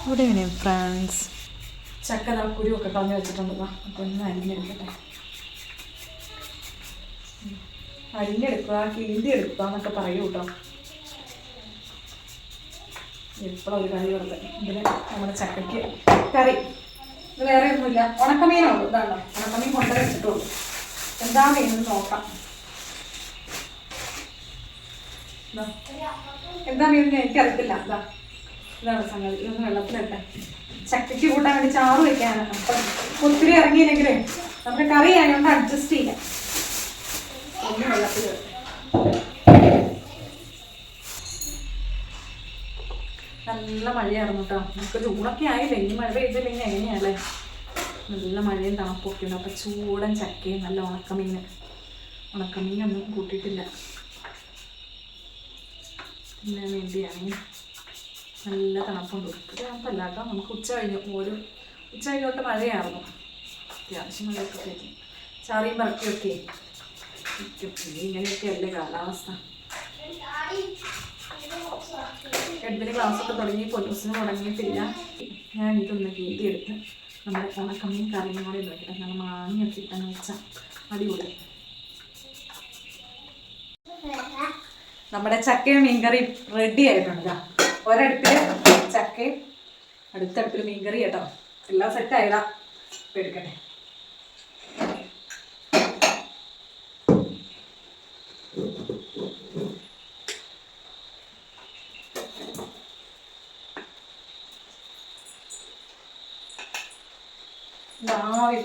Good evening friends. ചക്ക കുരുവൊക്കെ കളഞ്ഞു വെച്ചിട്ടുണ്ട്. അപ്പോൾ ഒന്ന് അരിഞ്ഞെടുക്കട്ടെ. അരിഞ്ഞെടുക്കുക, കീന്തി എടുക്കുക എന്നൊക്കെ പറയൂ കേട്ടോ. എപ്പോഴും ഒരു കറി വെറുതെ. ഇതിന് നമ്മുടെ ചക്കയ്ക്ക് കറി ഇത് വേറെ ഒന്നുമില്ല. ഉണക്കമീനുള്ളൂ. ഇതാണോ ഉണക്കമീൻ കൊണ്ടു വെച്ചിട്ടുള്ളൂ. എന്താ മീനെന്ന് നോക്കാം. എന്താ മീനെന്ന് എനിക്കറിയത്തില്ല. ഇതാണ് സംഗതി. ഇതൊന്ന് വെള്ളത്തിലിട്ടെ. ചക്കയ്ക്ക് കൂട്ടാൻ വേണ്ടി ചാറ് വയ്ക്കാനാണ്. അപ്പം ഒത്തിരി ഇറങ്ങിയില്ലെങ്കിലേ നമുക്ക് കറി ആയതുകൊണ്ട് അഡ്ജസ്റ്റ് ചെയ്യാം. ഒന്ന് വെള്ളത്തിലിട്ടെ. നല്ല മഴയായിരുന്നു കേട്ടോ. നമുക്ക് ചൂടൊക്കെ ആയില്ലേ. ഇനി മഴ പെയ്തില്ലെങ്കിൽ എങ്ങനെയാണല്ലേ. നല്ല മഴയും തണുപ്പൊക്കെ ഉണ്ട്. അപ്പം ചൂടൻ ചക്കയും നല്ല ഉണക്കമീനൊന്നും കൂട്ടിയിട്ടില്ല. പിന്നെ വേണ്ടിയാണെങ്കിൽ നല്ല തണുപ്പുണ്ട്. തണുപ്പല്ല കേട്ടോ. നമുക്ക് ഉച്ച കഴിഞ്ഞോട്ട് മഴയായിരുന്നു. അത്യാവശ്യം മഴയൊക്കെ കഴിഞ്ഞു. ചാറിയും പറക്കിയൊക്കെ ഇങ്ങനെയൊക്കെ അല്ലേ കാലാവസ്ഥ. എഡിന് ക്ലാസ്സൊക്കെ തുടങ്ങി, പൊലൂസിന് തുടങ്ങിയിട്ടില്ല. ഞാൻ ഇതൊന്ന് കീട്ടിയെടുത്ത് നമ്മുടെ ഉണക്കമീൻ കറിയും കൂടെ നോക്കിയിട്ട് നമ്മൾ മാങ്ങിയൊക്കെ ഇട്ടെന്ന് വെച്ചാൽ അടിപൊളി. നമ്മുടെ ചക്കയും മീൻകറി റെഡി ആയിട്ടുണ്ട്. ഒരടുപ്പിൽ ചക്കയും അടുത്തടുപ്പിൽ മീൻകറി കേട്ടോ. എല്ലാം സെറ്റായതാ. ഇപ്പം എടുക്കട്ടെ.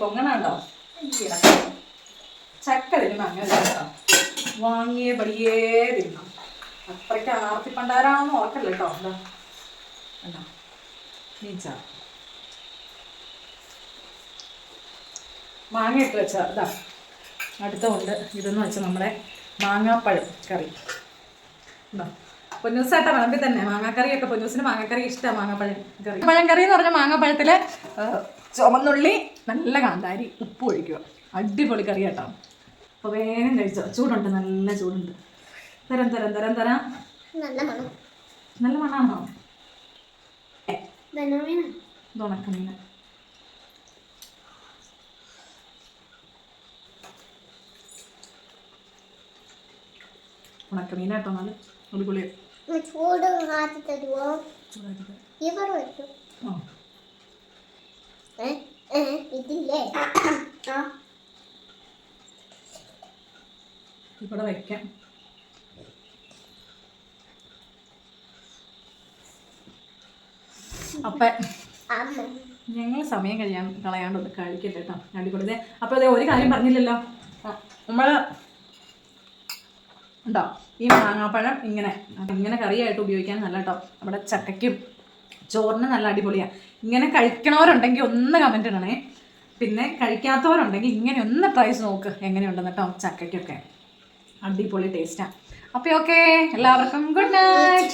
പൊങ്ങണുണ്ടോ? ചക്ക തിരുമ്പോ അങ്ങനെ കേട്ടോ. വാങ്ങിയേ പടിയേ തിരണം. അത്രയ്ക്ക് ആർത്തി പണ്ടാരാണെന്ന് ഓർക്കല്ല കേട്ടോ. എന്താ നീച്ച മാങ്ങ ഇട്ട് വെച്ച ഇതാ അടുത്തുണ്ട്. ഇതെന്ന് വെച്ചാൽ നമ്മുടെ മാങ്ങാപ്പഴം കറി. ഉണ്ടോ പൊന്നൂസായിട്ട വിളമ്പിൽ തന്നെ മാങ്ങാക്കറിയൊക്കെ. പൊന്നൂസിന് മാങ്ങാക്കറി ഇഷ്ടമാണ്. മാങ്ങാപ്പഴം കറി എന്ന് പറഞ്ഞാൽ മാങ്ങാപ്പഴത്തിൽ ചുമന്നുള്ളി, നല്ല കാന്താരി, ഉപ്പ് ഒഴിക്കുക. അടിപൊളി കറി കേട്ടോ. അപ്പോൾ വേഗം കഴിച്ചോ. ചൂടുണ്ട്, നല്ല ചൂടുണ്ട്. തരാം. നല്ല മണമാണോ? ഉണക്കമീൻ ഉണക്കമീനാട്ടോ. നല്ല അടിപൊളിയാണ്. ഇവിടെ വയ്ക്കാം. അപ്പം ഞങ്ങൾ സമയം കളയാണ്ടൊന്ന് കഴിക്കട്ടെ കേട്ടോ. അടിപൊളി. അപ്പോൾ അതെ ഒരു കാര്യം പറഞ്ഞില്ലല്ലോ. നമ്മൾ ഉണ്ടോ ഈ മാങ്ങാപ്പഴം ഇങ്ങനെ കറിയായിട്ട് ഉപയോഗിക്കാൻ നല്ല കേട്ടോ. നമ്മുടെ ചക്കയ്ക്കും ചോറിന് നല്ല അടിപൊളിയാണ്. ഇങ്ങനെ കഴിക്കണവരുണ്ടെങ്കിൽ ഒന്ന് കമൻറ്റ് ഇടണേ. പിന്നെ കഴിക്കാത്തവരുണ്ടെങ്കിൽ ഇങ്ങനെ ഒന്ന് ട്രൈ ചെയ്ത് നോക്ക് എങ്ങനെയുണ്ടെന്ന് കേട്ടോ. ചക്കയ്ക്കൊക്കെ അടിപൊളി ടേസ്റ്റാണ്. അപ്പോൾ ഓക്കെ, എല്ലാവർക്കും ഗുഡ് നൈറ്റ്.